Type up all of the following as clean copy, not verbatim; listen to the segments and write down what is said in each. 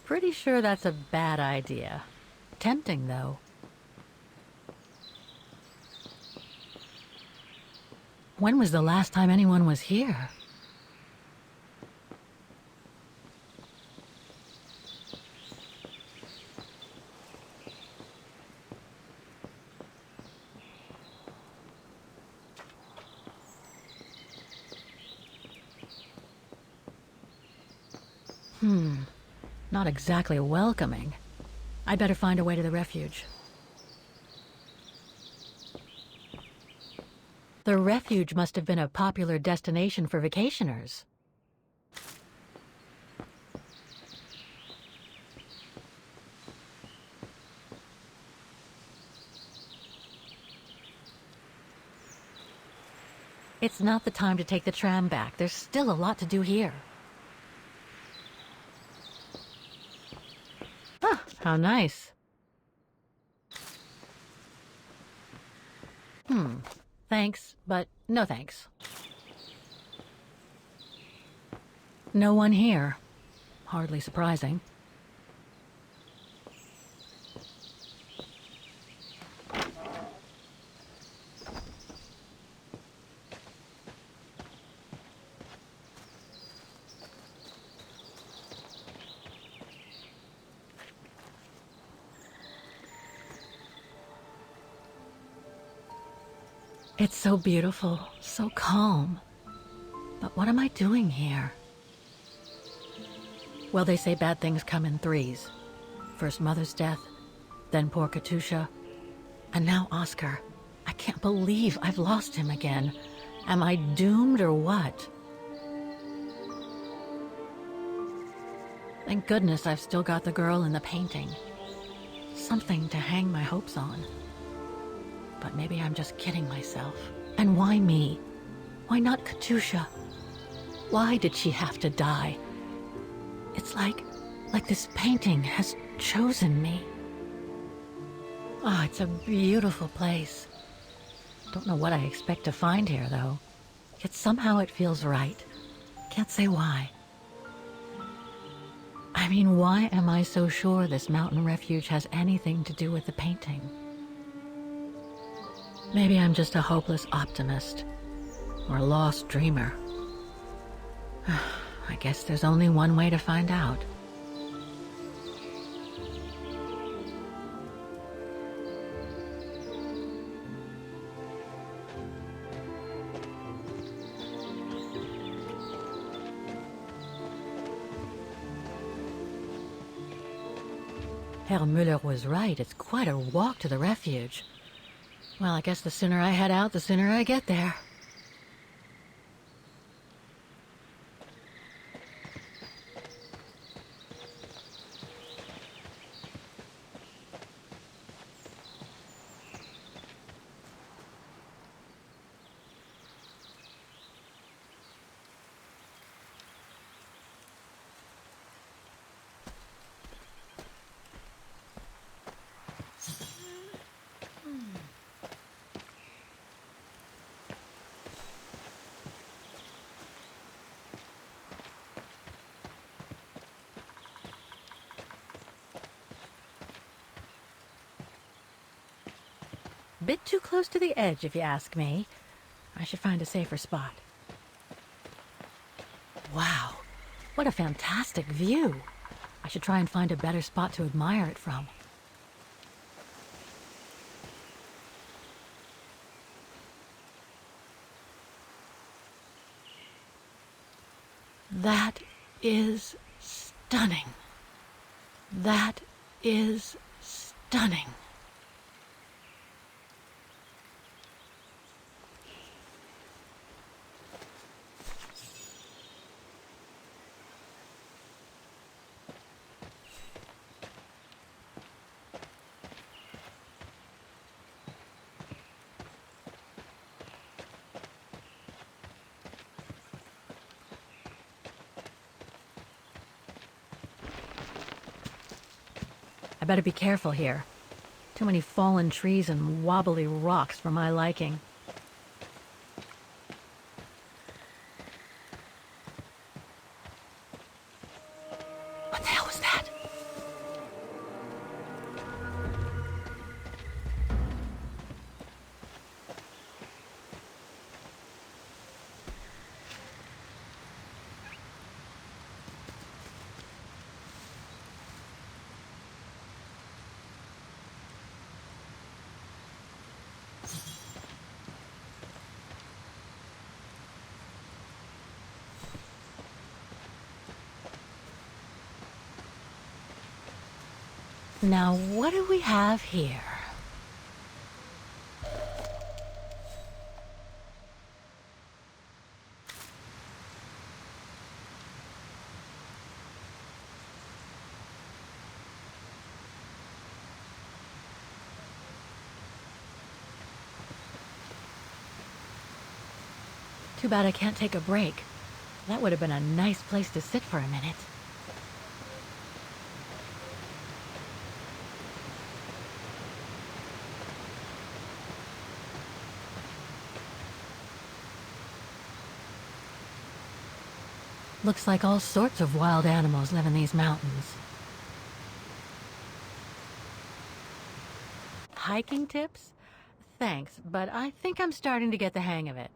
Pretty sure that's a bad idea. Tempting, though. When was the last time anyone was here? Not exactly welcoming. I'd better find a way to the refuge. The refuge must have been a popular destination for vacationers. It's not the time to take the tram back. There's still a lot to do here. Ah, how nice. Thanks, but no thanks. No one here. Hardly surprising. It's so beautiful, so calm. But what am I doing here? Well, they say bad things come in threes. First Mother's death, then poor Katusha, and now Oscar. I can't believe I've lost him again. Am I doomed or what? Thank goodness I've still got the girl in the painting. Something to hang my hopes on. But maybe I'm just kidding myself. And why me? Why not Katusha? Why did she have to die? It's like this painting has chosen me. Ah, it's a beautiful place. Don't know what I expect to find here, though. Yet somehow it feels right. Can't say why. I mean, why am I so sure this mountain refuge has anything to do with the painting? Maybe I'm just a hopeless optimist, or a lost dreamer. I guess there's only one way to find out. Herr Müller was right. It's quite a walk to the refuge. Well, I guess the sooner I head out, the sooner I get there. Bit too close to the edge, if you ask me. I should find a safer spot. Wow, what a fantastic view. I should try and find a better spot to admire it from. That is stunning. That is stunning. I better be careful here. Too many fallen trees and wobbly rocks for my liking. Now, what do we have here? Too bad I can't take a break. That would have been a nice place to sit for a minute. Looks like all sorts of wild animals live in these mountains. Hiking tips? Thanks, but I think I'm starting to get the hang of it.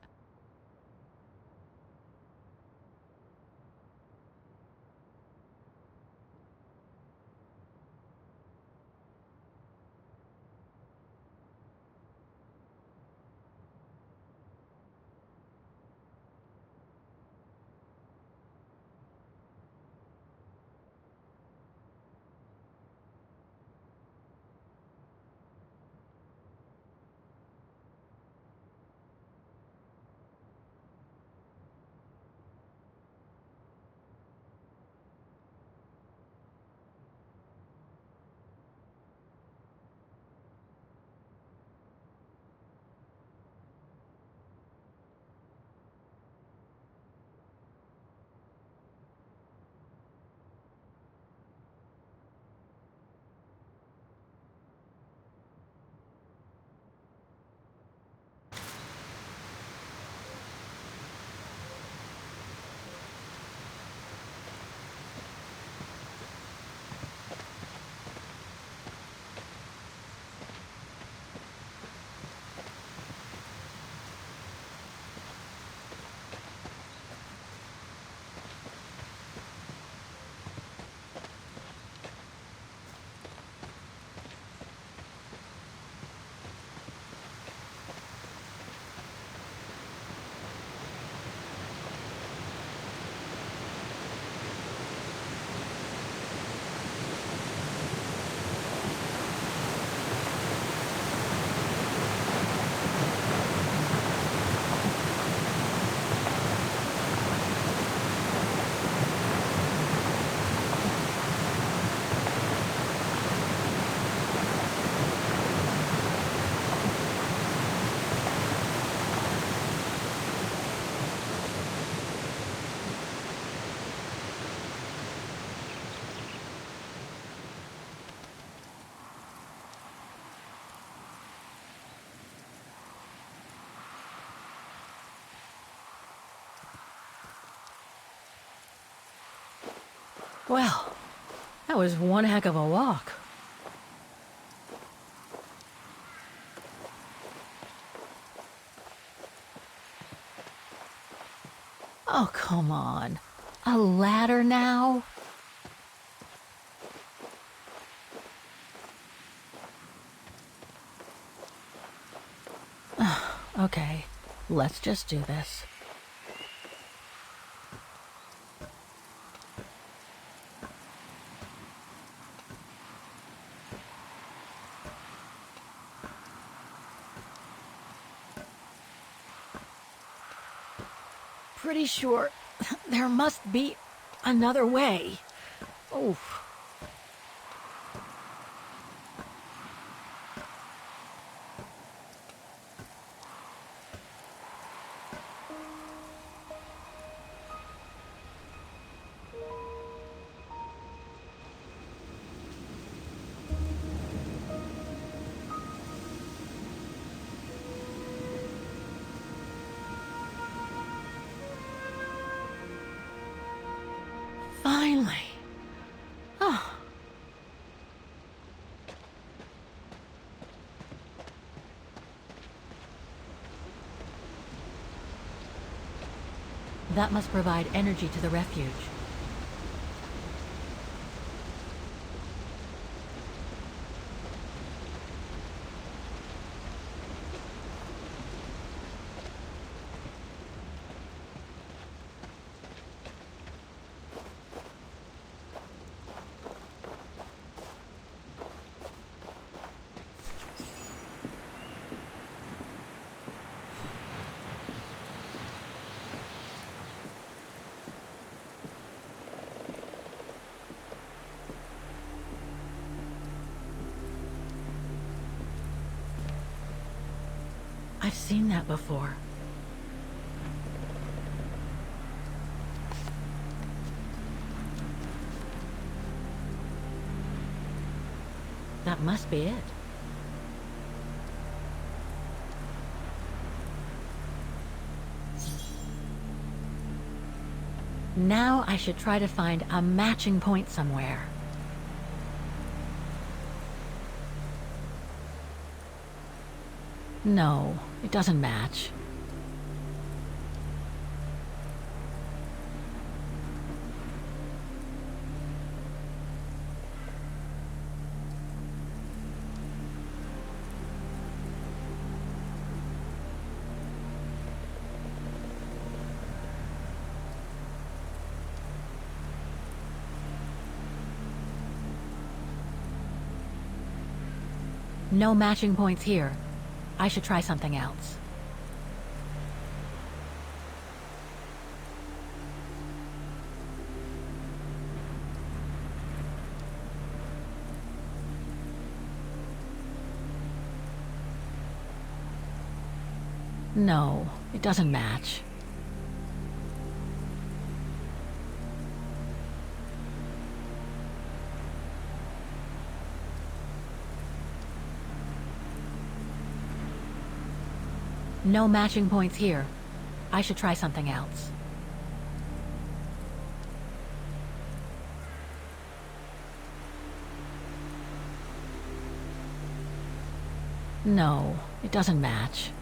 Well, that was one heck of a walk. Oh, come on. A ladder now? Okay, let's just do this. Pretty sure there must be another way. Oh. Finally. Oh. That must provide energy to the refuge. I've seen that before. That must be it. Now I should try to find a matching point somewhere. No, it doesn't match. No matching points here. I should try something else. No, it doesn't match. No matching points here. I should try something else. No, it doesn't match.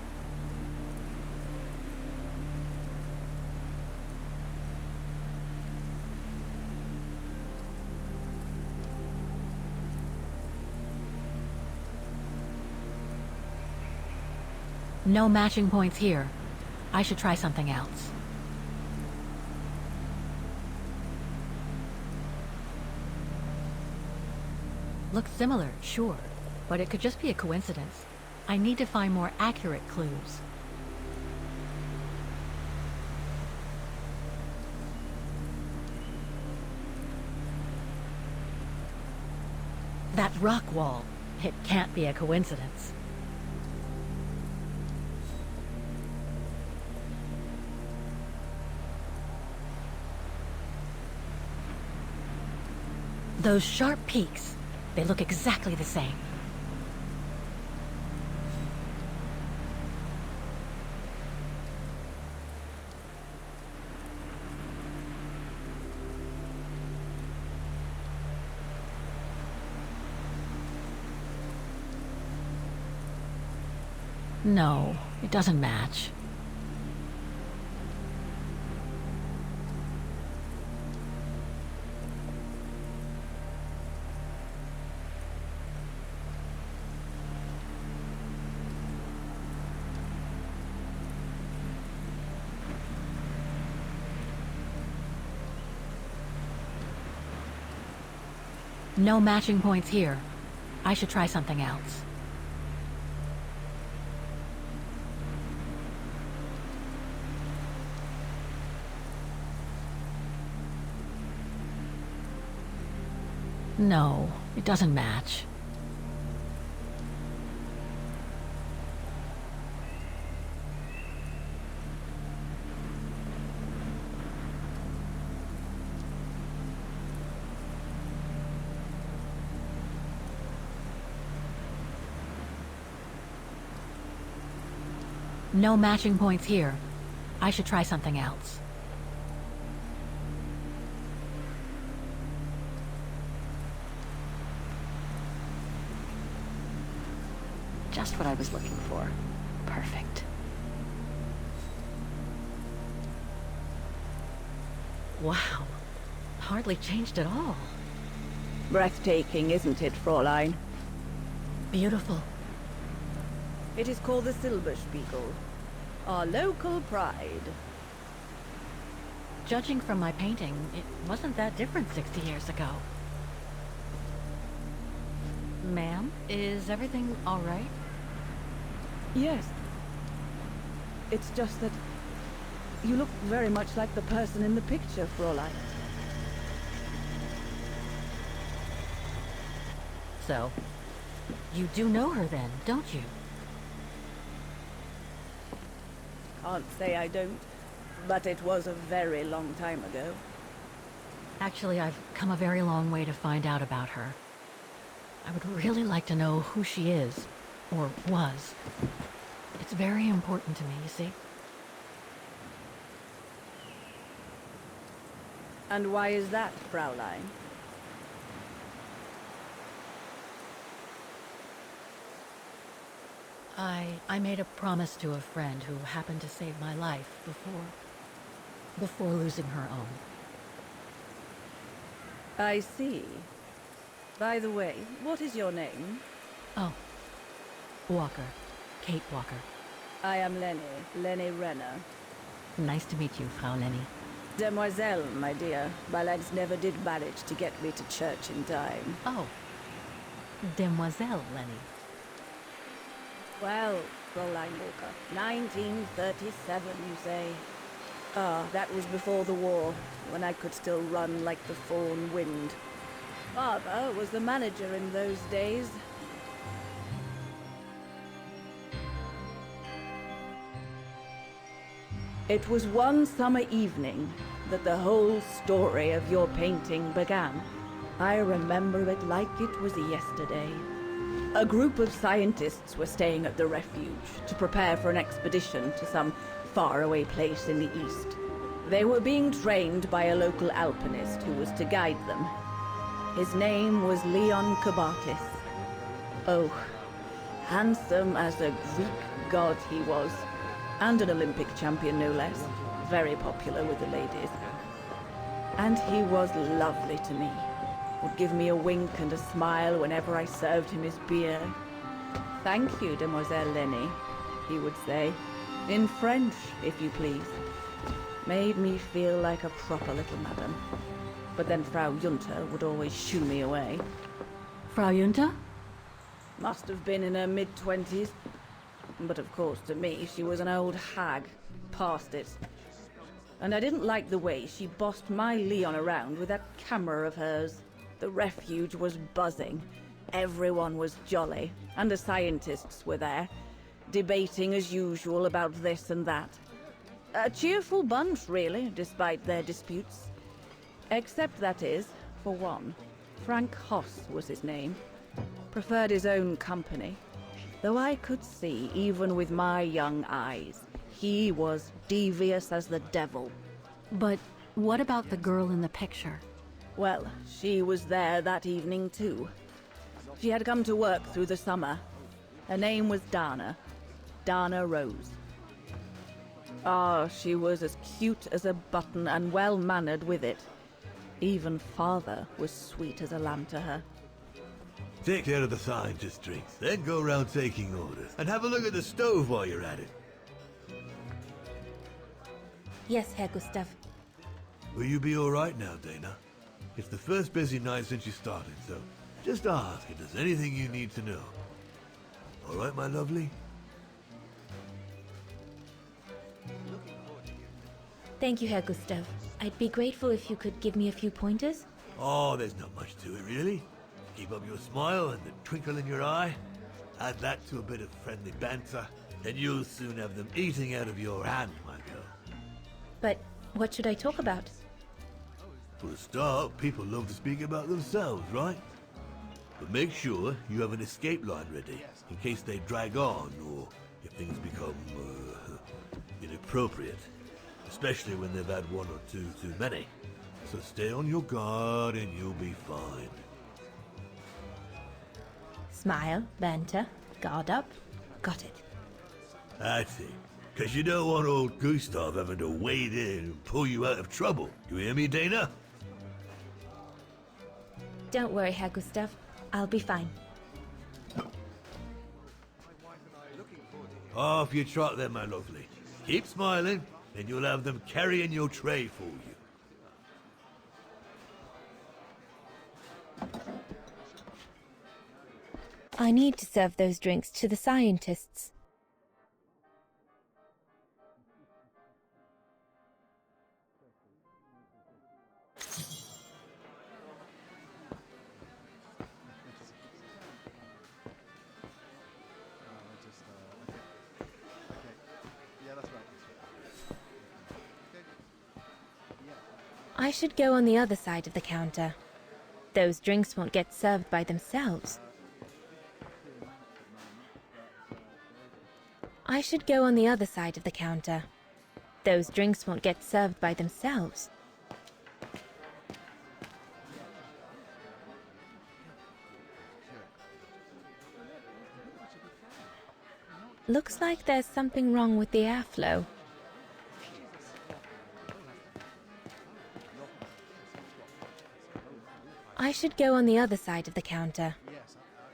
No matching points here. I should try something else. Looks similar, sure, but it could just be a coincidence. I need to find more accurate clues. That rock wall. It can't be a coincidence. Those sharp peaks, they look exactly the same. No, it doesn't match. No matching points here. I should try something else. No, it doesn't match. No matching points here. I should try something else. Just what I was looking for. Perfect. Wow. Hardly changed at all. Breathtaking, isn't it, Fräulein? Beautiful. It is called the Silberspiegel, our local pride. Judging from my painting, it wasn't that different 60 years ago. Ma'am, is everything all right? Yes. It's just that you look very much like the person in the picture, Fräulein. So, you do know her then, don't you? Can't say I don't, but it was a very long time ago. Actually, I've come a very long way to find out about her. I would really like to know who she is, or was. It's very important to me, you see? And why is that, Fraulein? I made a promise to a friend who happened to save my life before losing her own. I see. By the way, what is your name? Oh, Walker. Kate Walker. I am Lenny Renner. Nice to meet you, Frau Lenny. Demoiselle, my dear. My lads never did manage to get me to church in time. Oh, Demoiselle Lenny. Well, Fräulein Walker, 1937, you say? Ah, that was before the war, when I could still run like the fawn wind. Father was the manager in those days. It was one summer evening that the whole story of your painting began. I remember it like it was yesterday. A group of scientists were staying at the Refuge to prepare for an expedition to some faraway place in the east. They were being trained by a local alpinist who was to guide them. His name was Leon Kabatis. Oh, handsome as a Greek god he was, and an Olympic champion no less, very popular with the ladies. And he was lovely to me. Would give me a wink and a smile whenever I served him his beer. "Thank you, Demoiselle Lenny," he would say, in French, if you please. Made me feel like a proper little madam. But then Frau Junta would always shoo me away. Frau Junta? Must have been in her mid-20s. But of course, to me, she was an old hag, past it. And I didn't like the way she bossed my Leon around with that camera of hers. The Refuge was buzzing. Everyone was jolly, and the scientists were there, debating as usual about this and that. A cheerful bunch, really, despite their disputes. Except, that is, for one. Frank Hoss was his name. Preferred his own company. Though I could see, even with my young eyes, he was devious as the devil. But what about the girl in the picture? Well, she was there that evening too. She had come to work through the summer. Her name was Dana. Dana Rose. Ah, she was as cute as a button and well-mannered with it. Even father was sweet as a lamb to her. Take care of the scientist drinks, then go around taking orders. And have a look at the stove while you're at it. Yes, Herr Gustav. Will you be alright now, Dana? It's the first busy night since you started, so just ask if there's anything you need to know. Alright, my lovely? Thank you, Herr Gustav. I'd be grateful if you could give me a few pointers. Oh, there's not much to it, really. Keep up your smile and the twinkle in your eye. Add that to a bit of friendly banter, and you'll soon have them eating out of your hand, my girl. But what should I talk about? For a start, people love to speak about themselves, right? But make sure you have an escape line ready, in case they drag on, or if things become, inappropriate. Especially when they've had one or two too many. So stay on your guard and you'll be fine. Smile, banter, guard up. Got it. That's it. Because you don't want old Gustav having to wade in and pull you out of trouble. You hear me, Dana? Don't worry, Herr Gustav. I'll be fine. Off you trot then, my lovely. Keep smiling, and you'll have them carrying your tray for you. I need to serve those drinks to the scientists. Yeah, that's right. I should go on the other side of the counter. Those drinks won't get served by themselves. I should go on the other side of the counter. Those drinks won't get served by themselves. Looks like there's something wrong with the airflow. I should go on the other side of the counter.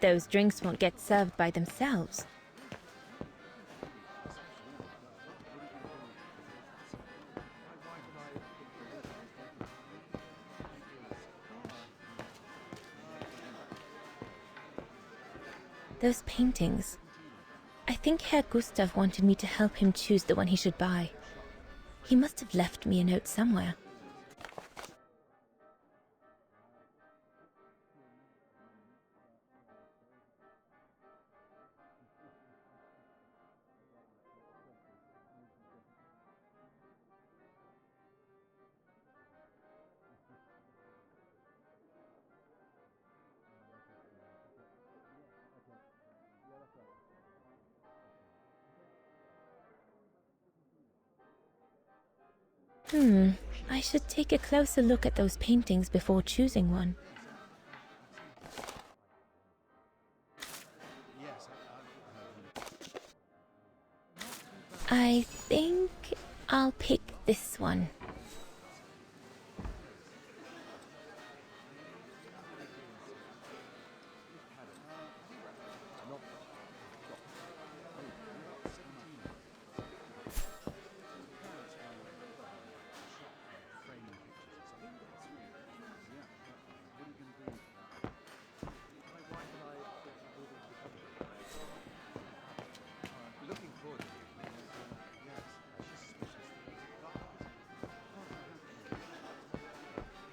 Those drinks won't get served by themselves. Those paintings. I think Herr Gustav wanted me to help him choose the one he should buy. He must have left me a note somewhere. I should take a closer look at those paintings before choosing one. I think I'll pick this one.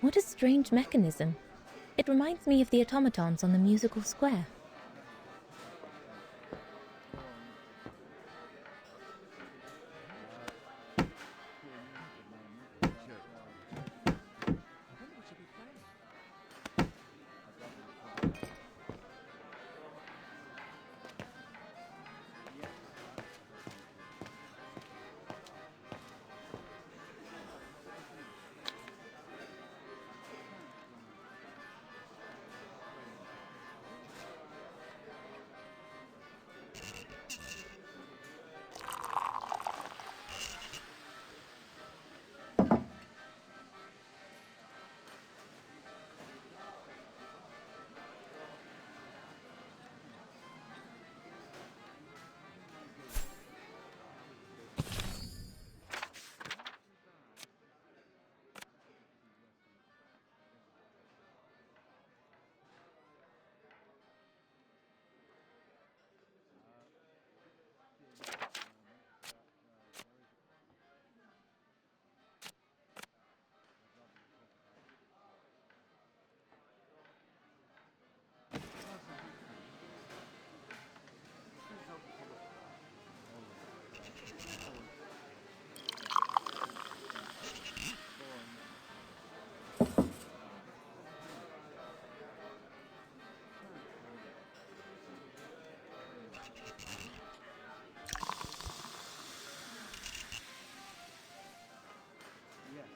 What a strange mechanism. It reminds me of the automatons on the musical square.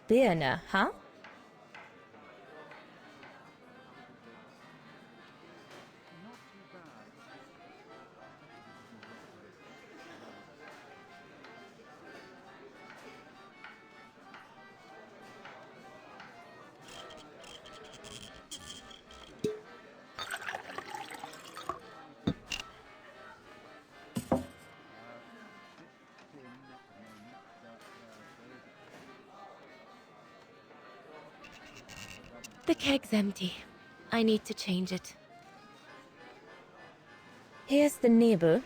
Birne, huh? The keg's empty. I need to change it. Here's the Nebel.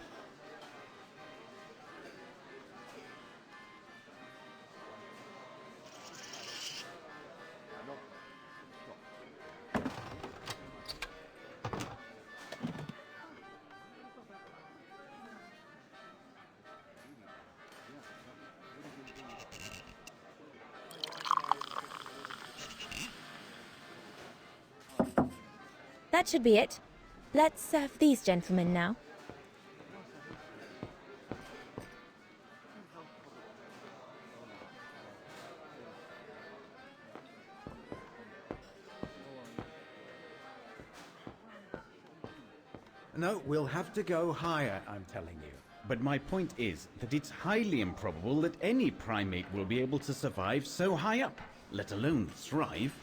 That should be it. Let's serve these gentlemen now. No, we'll have to go higher, I'm telling you. But my point is that it's highly improbable that any primate will be able to survive so high up, let alone thrive.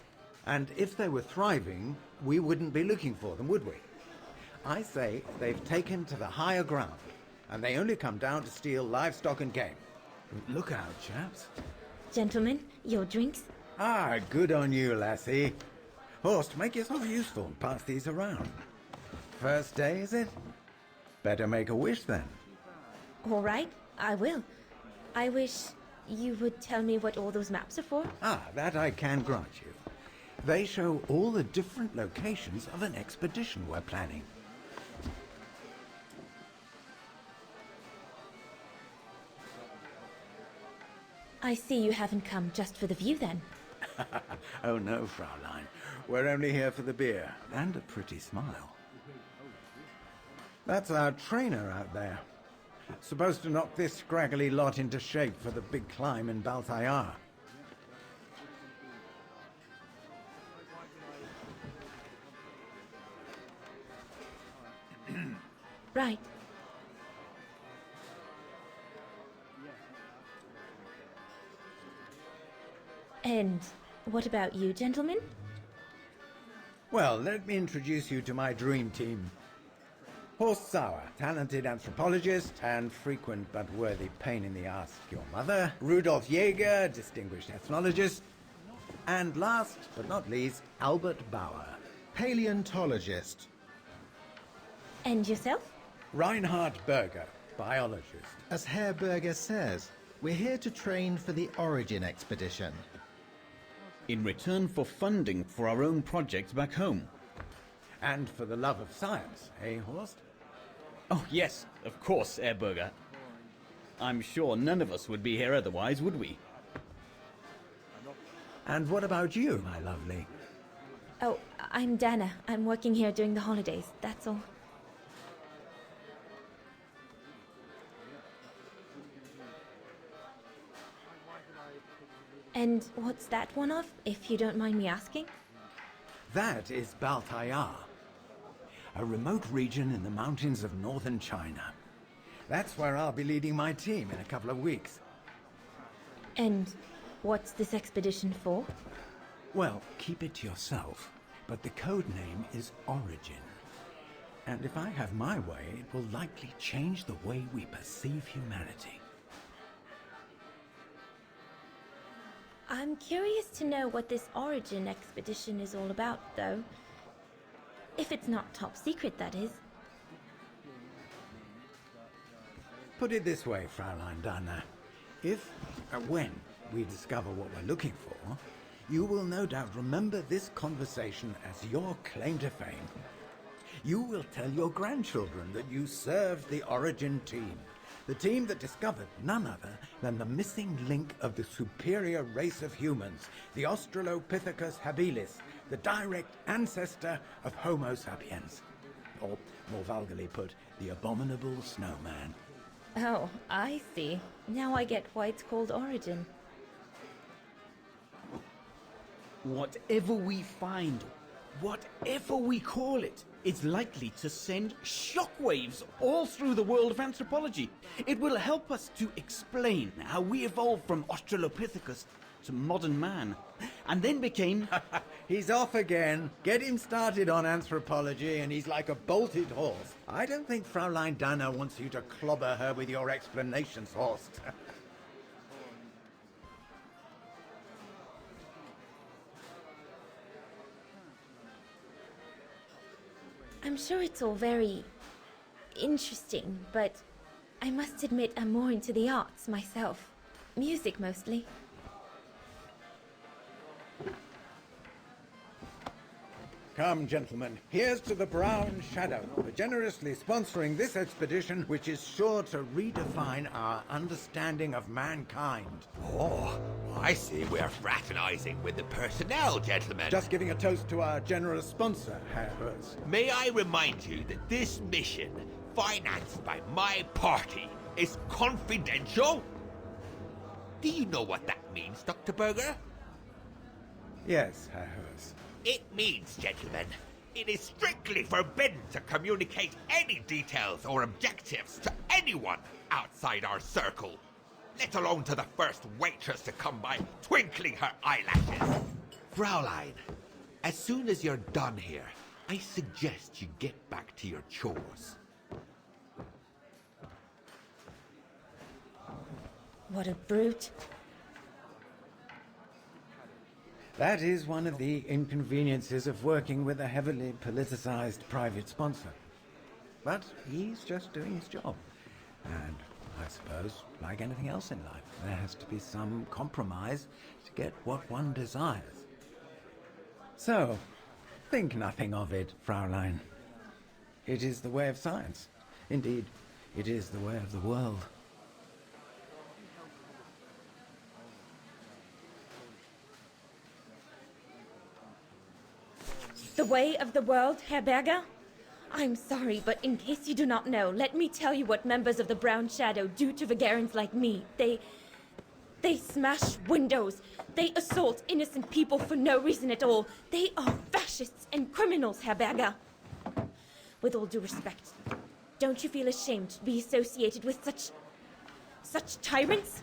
And if they were thriving, we wouldn't be looking for them, would we? I say they've taken to the higher ground, and they only come down to steal livestock and game. Look out, chaps. Gentlemen, your drinks? Ah, good on you, lassie. Horst, make yourself useful and pass these around. First day, is it? Better make a wish then. All right, I will. I wish you would tell me what all those maps are for. Ah, that I can grant you. They show all the different locations of an expedition we're planning. I see you haven't come just for the view then. Oh no, Fraulein. We're only here for the beer and a pretty smile. That's our trainer out there. Supposed to knock this scraggly lot into shape for the big climb in Balthayar. Right. And what about you, gentlemen? Well, let me introduce you to my dream team. Horst Sauer, talented anthropologist and frequent but worthy pain in the ass your mother. Rudolf Jäger, distinguished ethnologist. And last but not least, Albert Bauer, paleontologist. And yourself? Reinhard Berger, biologist. As Herr Berger says, we're here to train for the Origin expedition. In return for funding for our own project back home. And for the love of science, eh, Horst? Oh yes, of course, Herr Berger. I'm sure none of us would be here otherwise, would we? And what about you, my lovely? Oh, I'm Dana. I'm working here during the holidays, that's all. And what's that one of, if you don't mind me asking? That is Balthayar, a remote region in the mountains of northern China. That's where I'll be leading my team in a couple of weeks. And what's this expedition for? Well, keep it to yourself, but the code name is Origin. And if I have my way, it will likely change the way we perceive humanity. I'm curious to know what this Origin expedition is all about, though. If it's not top secret, that is. Put it this way, Fraulein Dana. If, when, we discover what we're looking for, you will no doubt remember this conversation as your claim to fame. You will tell your grandchildren that you served the Origin team, the team that discovered none other than the missing link of the superior race of humans, the Australopithecus habilis, the direct ancestor of Homo sapiens. Or, more vulgarly put, the abominable snowman. Oh, I see. Now I get why it's called Origin. Whatever we find, whatever we call it, it's likely to send shockwaves all through the world of anthropology. It will help us to explain how we evolved from Australopithecus to modern man, and then became... He's off again. Get him started on anthropology and he's like a bolted horse. I don't think Fraulein Dana wants you to clobber her with your explanations, Horst. I'm sure it's all very interesting, but I must admit I'm more into the arts myself. Music mostly. Come, gentlemen, here's to the Brown Shadow for generously sponsoring this expedition, which is sure to redefine our understanding of mankind. Oh, I see we're fraternizing with the personnel, gentlemen. Just giving a toast to our generous sponsor, Herr Herz. May I remind you that this mission, financed by my party, is confidential? Do you know what that means, Dr. Berger? Yes, Herr Herz. It means, gentlemen, it is strictly forbidden to communicate any details or objectives to anyone outside our circle, let alone to the first waitress to come by twinkling her eyelashes. Fraulein, as soon as you're done here, I suggest you get back to your chores. What a brute. That is one of the inconveniences of working with a heavily politicized private sponsor. But he's just doing his job. And I suppose, like anything else in life, there has to be some compromise to get what one desires. So, think nothing of it, Fraulein. It is the way of science. Indeed, it is the way of the world. The way of the world, Herr Berger? I'm sorry, but in case you do not know, let me tell you what members of the Brown Shadow do to Vagarans like me. They smash windows. They assault innocent people for no reason at all. They are fascists and criminals, Herr Berger. With all due respect, don't you feel ashamed to be associated with such tyrants?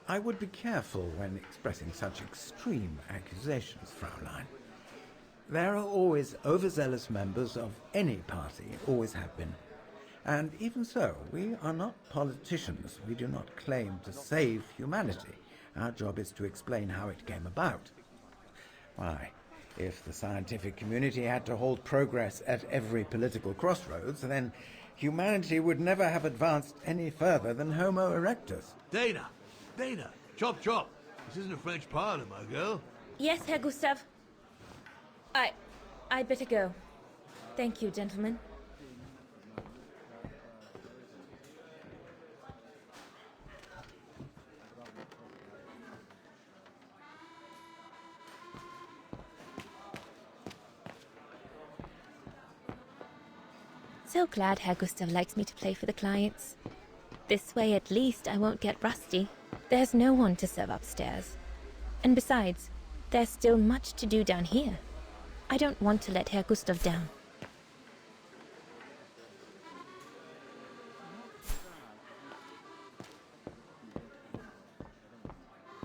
I would be careful when expressing such extreme accusations, Fraulein. There are always overzealous members of any party, always have been. And even so, we are not politicians. We do not claim to save humanity. Our job is to explain how it came about. Why, if the scientific community had to halt progress at every political crossroads, then humanity would never have advanced any further than Homo erectus. Dana! Dana! Chop chop! This isn't a French parlor, my girl. Yes, Herr Gustav. I'd better go. Thank you, gentlemen. So glad Herr Gustav likes me to play for the clients. This way, at least, I won't get rusty. There's no one to serve upstairs. And besides, there's still much to do down here. I don't want to let Herr Gustav down.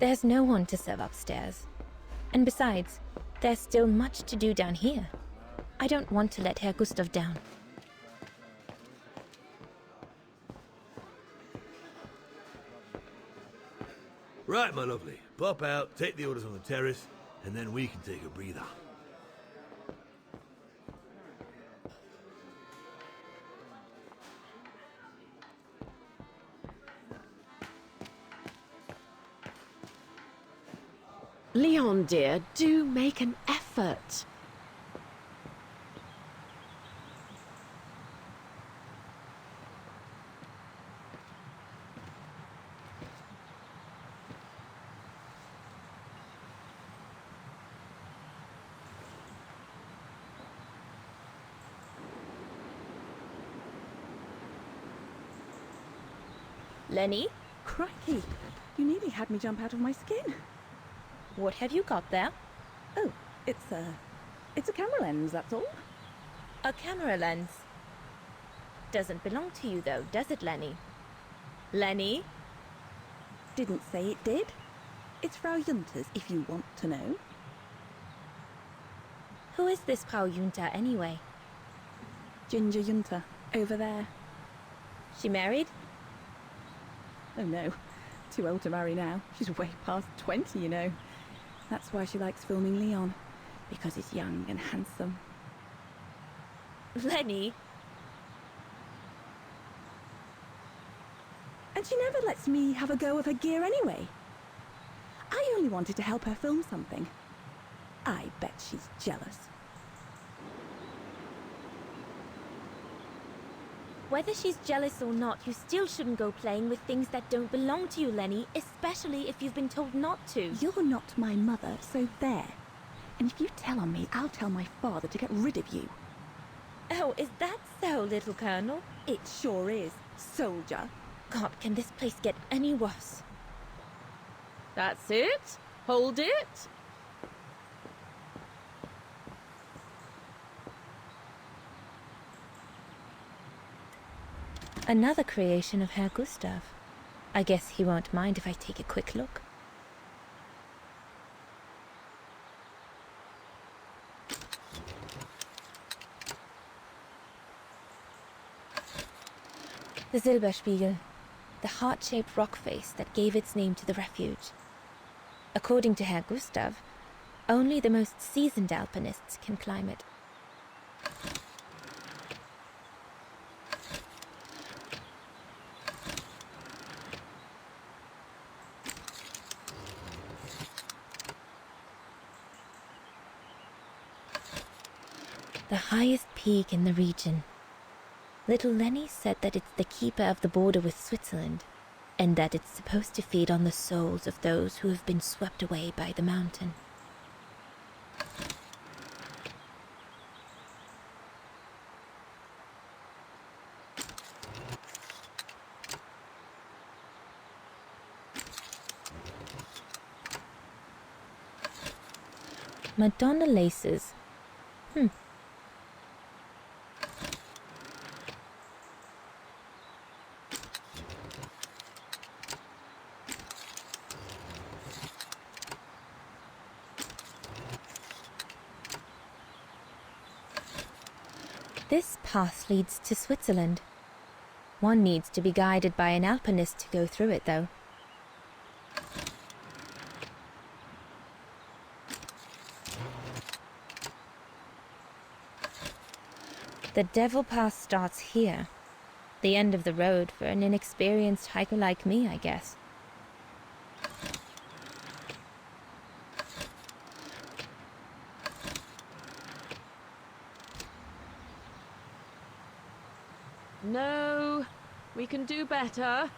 There's no one to serve upstairs. And besides, there's still much to do down here. I don't want to let Herr Gustav down. Right, my lovely. Pop out, take the orders on the terrace, and then we can take a breather. Leon, dear, do make an effort. Lenny, Crikey, you nearly had me jump out of my skin. what have you got there? Oh, it's a camera lens, that's all. A camera lens. Doesn't belong to you though, does it, Lenny? Lenny? Didn't say it did. It's Frau Junter's, if you want to know. Who is this Frau Junta anyway? Ginger Junter, over there. She married? Oh no, too old to marry now. She's way past 20, you know. That's why she likes filming Leon, because he's young and handsome. Lenny? And she never lets me have a go of her gear anyway. I only wanted to help her film something. I bet she's jealous. Whether she's jealous or not, you still shouldn't go playing with things that don't belong to you, Lenny, especially if you've been told not to. You're not my mother, so there. And if you tell on me, I'll tell my father to get rid of you. Oh, is that so, little Colonel? It sure is, soldier. God, can this place get any worse? That's it. Hold it. Another creation of Herr Gustav. I guess he won't mind if I take a quick look. The Silberspiegel, the heart-shaped rock face that gave its name to the refuge. According to Herr Gustav, only the most seasoned alpinists can climb it. The highest peak in the region. Little Lenny said that it's the keeper of the border with Switzerland, and that it's supposed to feed on the souls of those who have been swept away by the mountain. Madonna laces. This path leads to Switzerland. One needs to be guided by an alpinist to go through it, though. The Devil Pass starts here. The end of the road for an inexperienced hiker like me, I guess. No, we can do better.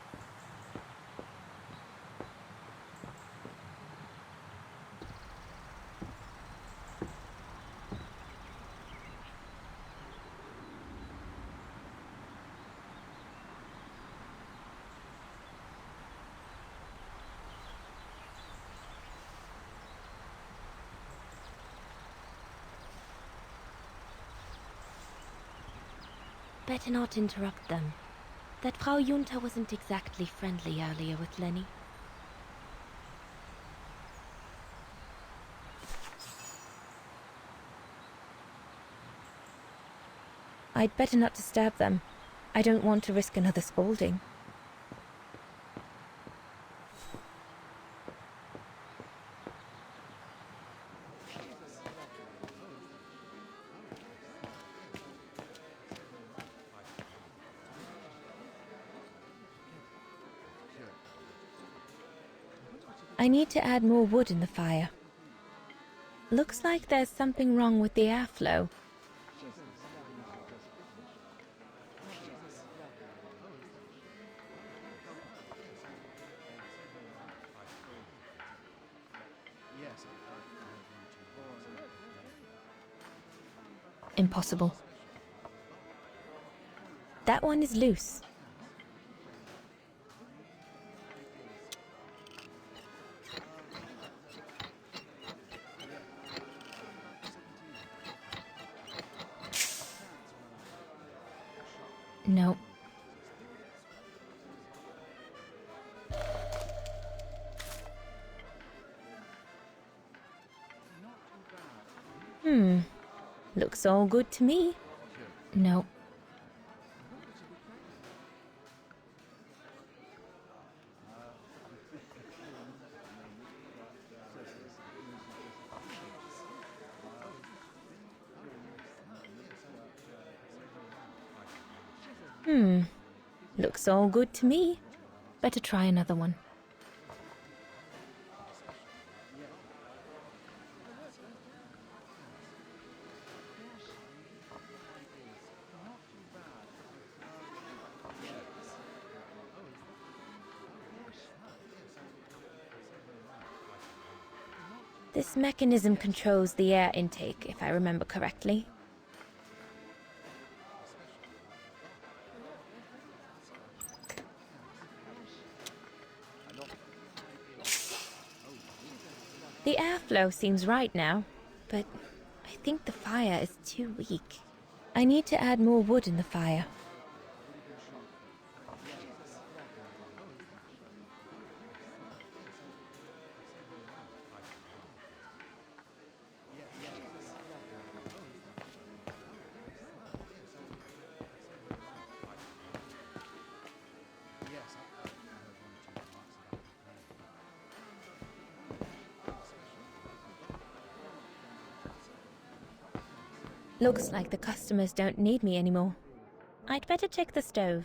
Better not interrupt them. That Frau Junta wasn't exactly friendly earlier with Lenny. I'd better not disturb them. I don't want to risk another scolding. I need to add more wood in the fire. Looks like there's something wrong with the airflow. Impossible. That one is loose. No. Looks all good to me. No. Looks all good to me. Better try another one. This mechanism controls the air intake, if I remember correctly. The airflow seems right now, but I think the fire is too weak. I need to add more wood in the fire. Looks like the customers don't need me anymore. I'd better check the stove.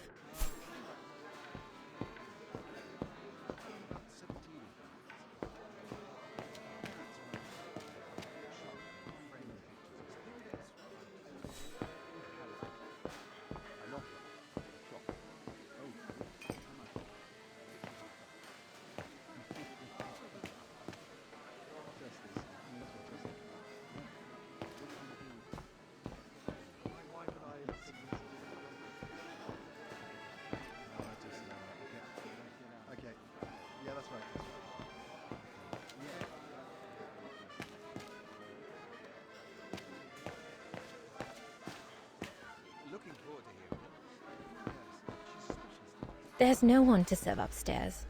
There's no one to serve upstairs.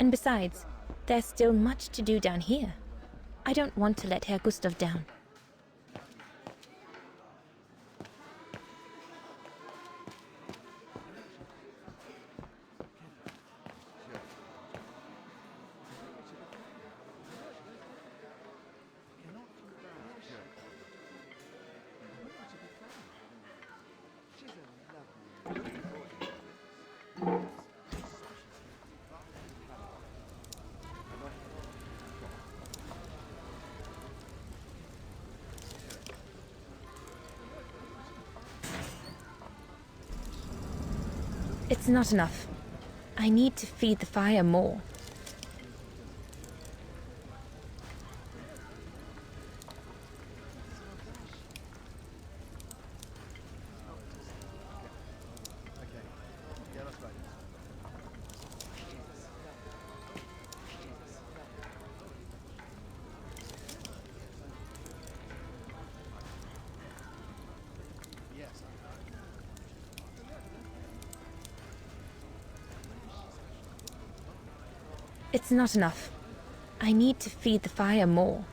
And besides, there's still much to do down here. I don't want to let Herr Gustav down. It's not enough. I need to feed the fire more. It's not enough. I need to feed the fire more.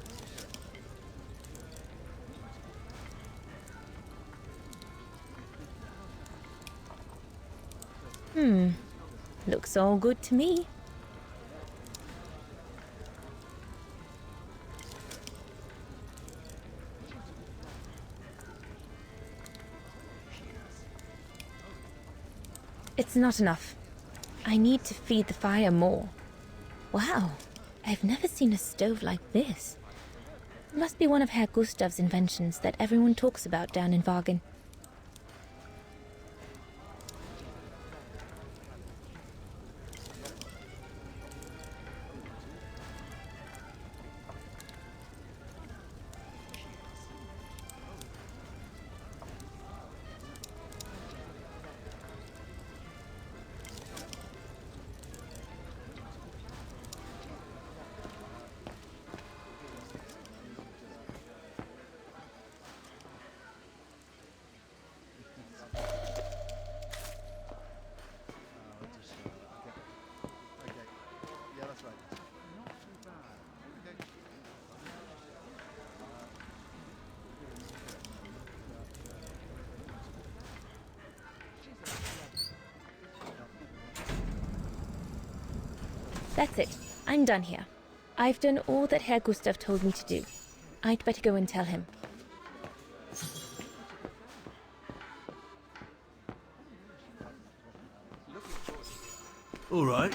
Looks all good to me. It's not enough. I need to feed the fire more. Wow, I've never seen a stove like this. It must be one of Herr Gustav's inventions that everyone talks about down in Wagen. That's it. I'm done here. I've done all that Herr Gustav told me to do. I'd better go and tell him. All right.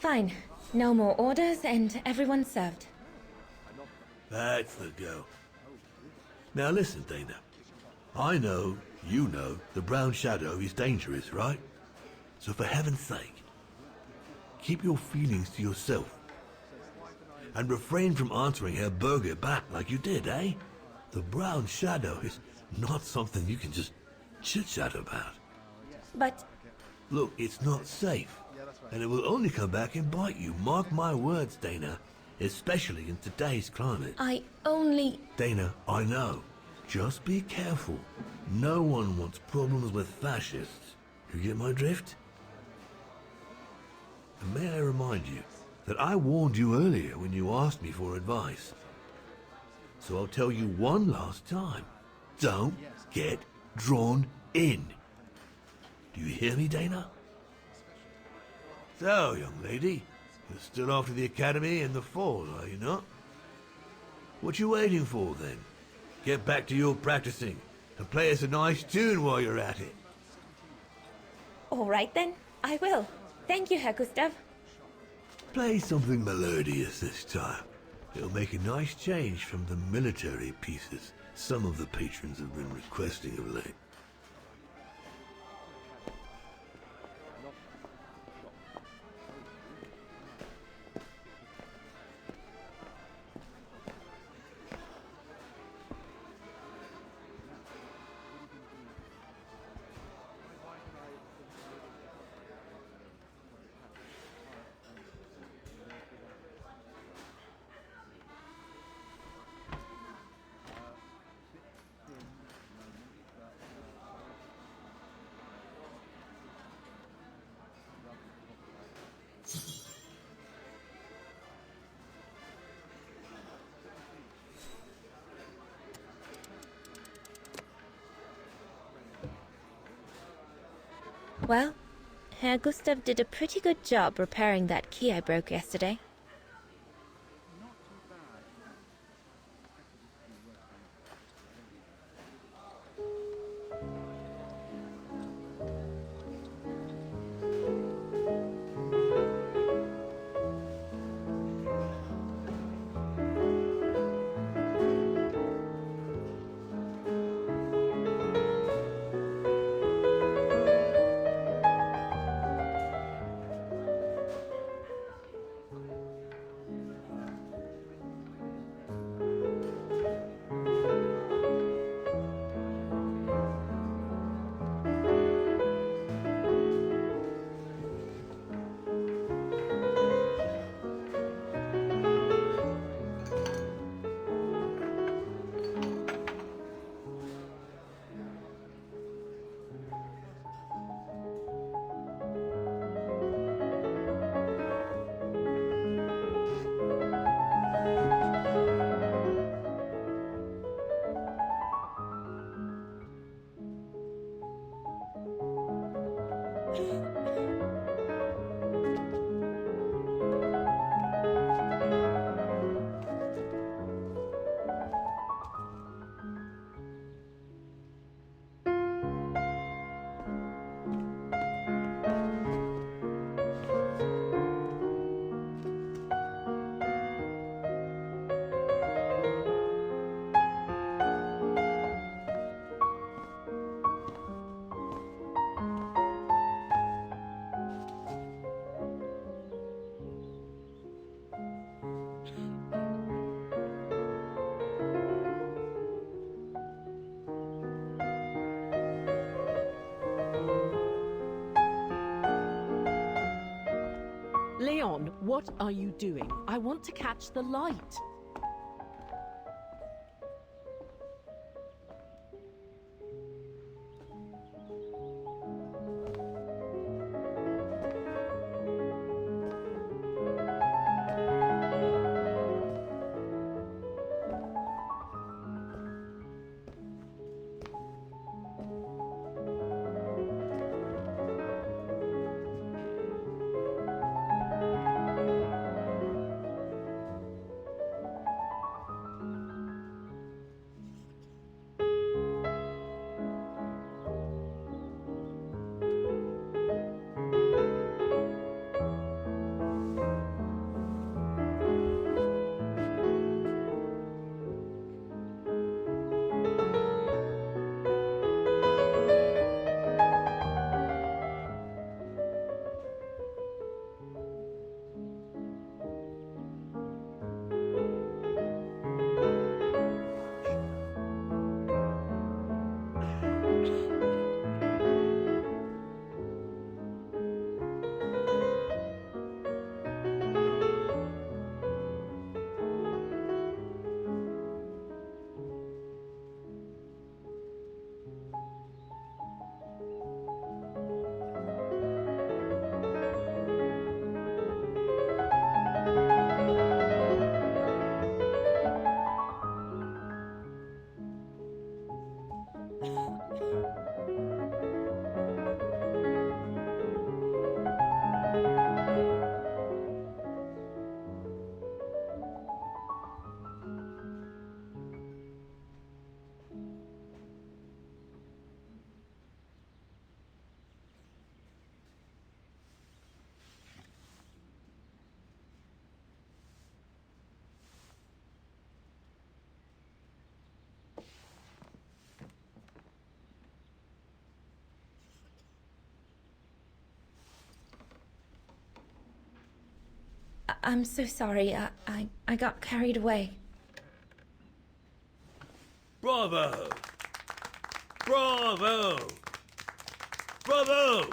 Fine. No more orders and everyone's served. That's the go. Now listen, Dana. I know, you know, the brown shadow is dangerous, right? So for heaven's sake, keep your feelings to yourself. and refrain from answering Herr Berger back like you did, eh? The brown shadow is not something you can just chit-chat about. But Look, it's not safe, and it will only come back and bite you. Mark my words, Dana, especially in today's climate. I only... Dana, I know. Just be careful. No one wants problems with fascists. You get my drift? And may I remind you that I warned you earlier when you asked me for advice. So I'll tell you one last time. Don't get drawn in. Do you hear me, Dana? So, young lady, you're still off to the academy in the fall, are you not? What you waiting for, then? Get back to your practicing and play us a nice tune while you're at it. All right then, I will. Thank you, Herr Gustav. Play something melodious this time. It'll make a nice change from the military pieces some of the patrons have been requesting of late. Well, Herr Gustav did a pretty good job repairing that key I broke yesterday. Leon, what are you doing? I want to catch the light. I'm so sorry. I got carried away. Bravo! Bravo! Bravo!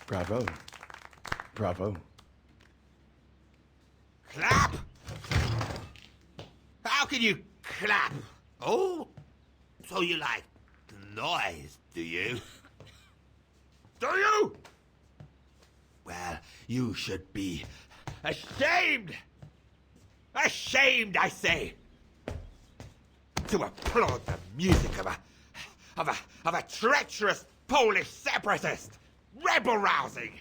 Bravo. Bravo. Clap? How can you clap? Oh? So you like the noise, do you? Do you? Well, you should be ashamed! Ashamed, I say! To applaud the music of a treacherous Polish separatist! Rebel rousing!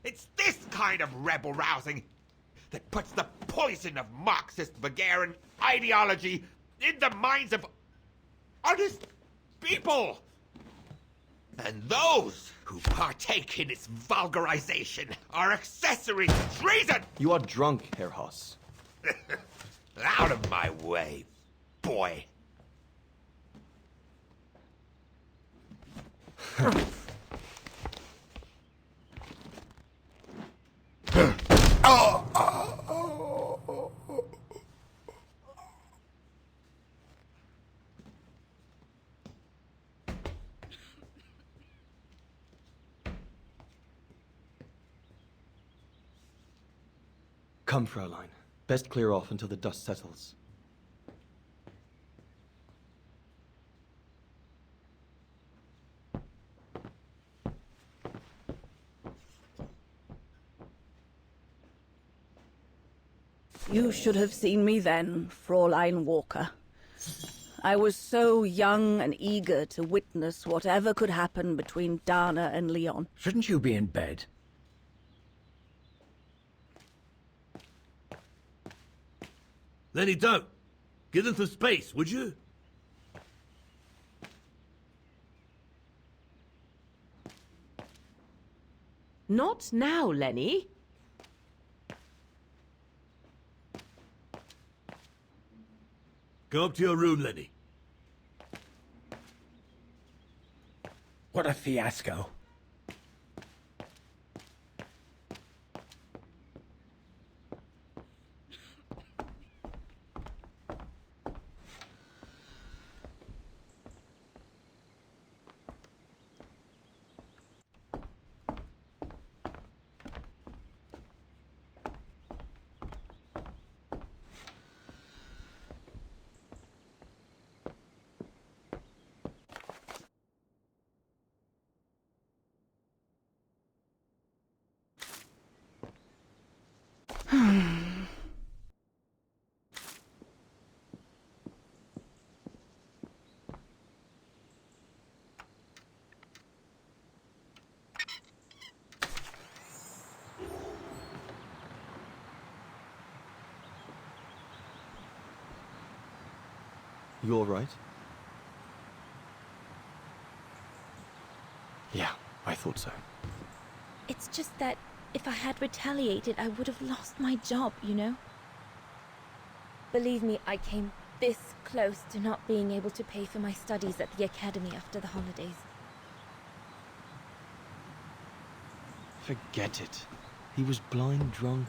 It's this kind of rebel rousing that puts the poison of Marxist Bulgarian ideology in the minds of honest people! And those who partake in its vulgarization are accessory to treason! You are drunk, Herr Hoss. Out of my way, boy. Come, Fräulein. Best clear off until the dust settles. You should have seen me then, Fräulein Walker. I was so young and eager to witness whatever could happen between Dana and Leon. Shouldn't you be in bed? Lenny, don't. Give them some space, would you? Not now, Lenny. Go up to your room, Lenny. What a fiasco. You all right? Yeah, I thought so. It's just that if I had retaliated, I would have lost my job, you know? Believe me, I came this close to not being able to pay for my studies at the academy after the holidays. Forget it. He was blind drunk.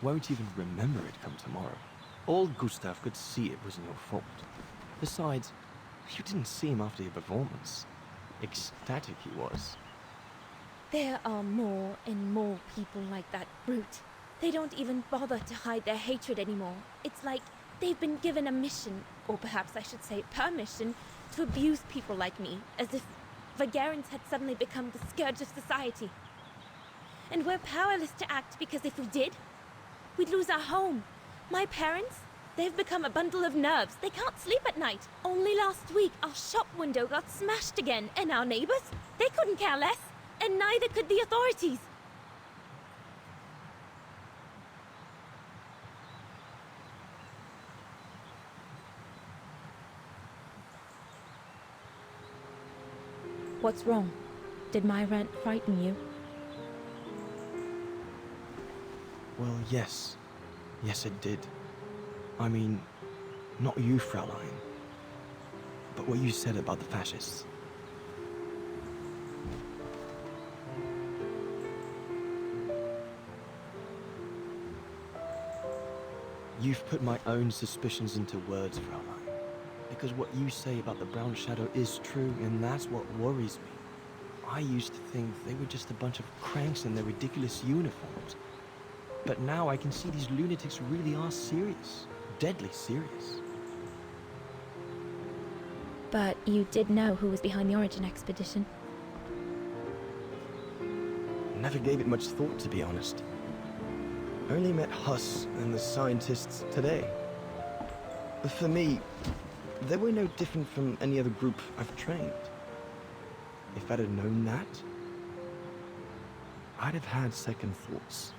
Won't even remember it come tomorrow. Old Gustav could see it wasn't your fault. Besides, you didn't see him after your performance. Ecstatic he was. There are more and more people like that brute. They don't even bother to hide their hatred anymore. It's like they've been given a mission, or perhaps I should say permission, to abuse people like me, as if Vagarans had suddenly become the scourge of society. And we're powerless to act because if we did, we'd lose our home. My parents, they've become a bundle of nerves. They can't sleep at night. Only last week, our shop window got smashed again, and our neighbors, they couldn't care less, and neither could the authorities. What's wrong? Did my rant frighten you? Well, yes. Yes, it did. I mean, not you, Fräulein. But what you said about the fascists. You've put my own suspicions into words, Fraulein. Because what you say about the Brown Shadow is true, and that's what worries me. I used to think they were just a bunch of cranks in their ridiculous uniforms. But now I can see these lunatics really are serious. Deadly serious. But you did know who was behind the Origin expedition. Never gave it much thought, to be honest. Only met Huss and the scientists today. For me, they were no different from any other group I've trained. If I'd have known that, I'd have had second thoughts.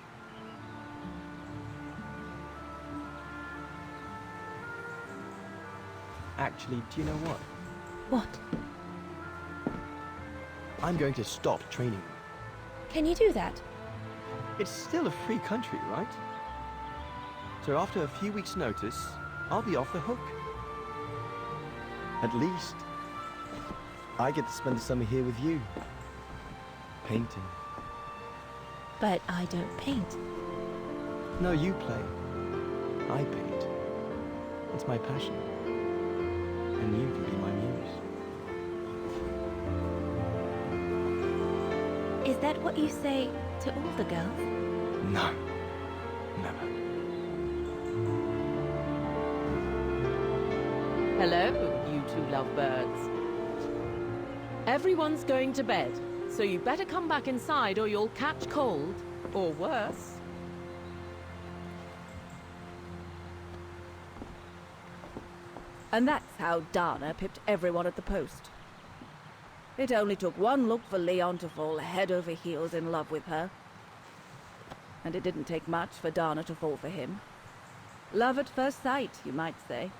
Actually, do you know what? What? I'm going to stop training. Can you do that? It's still a free country, right? So after a few weeks' notice, I'll be off the hook. At least, I get to spend the summer here with you. Painting. But I don't paint. No, you play. I paint. It's my passion. And you can be my muse. Is that what you say to all the girls? No. Never. Hello, you two lovebirds. Everyone's going to bed, so you better come back inside or you'll catch cold, or worse. And that's how Dana pipped everyone at the post. It only took one look for Leon to fall head over heels in love with her. And it didn't take much for Dana to fall for him. Love at first sight, you might say.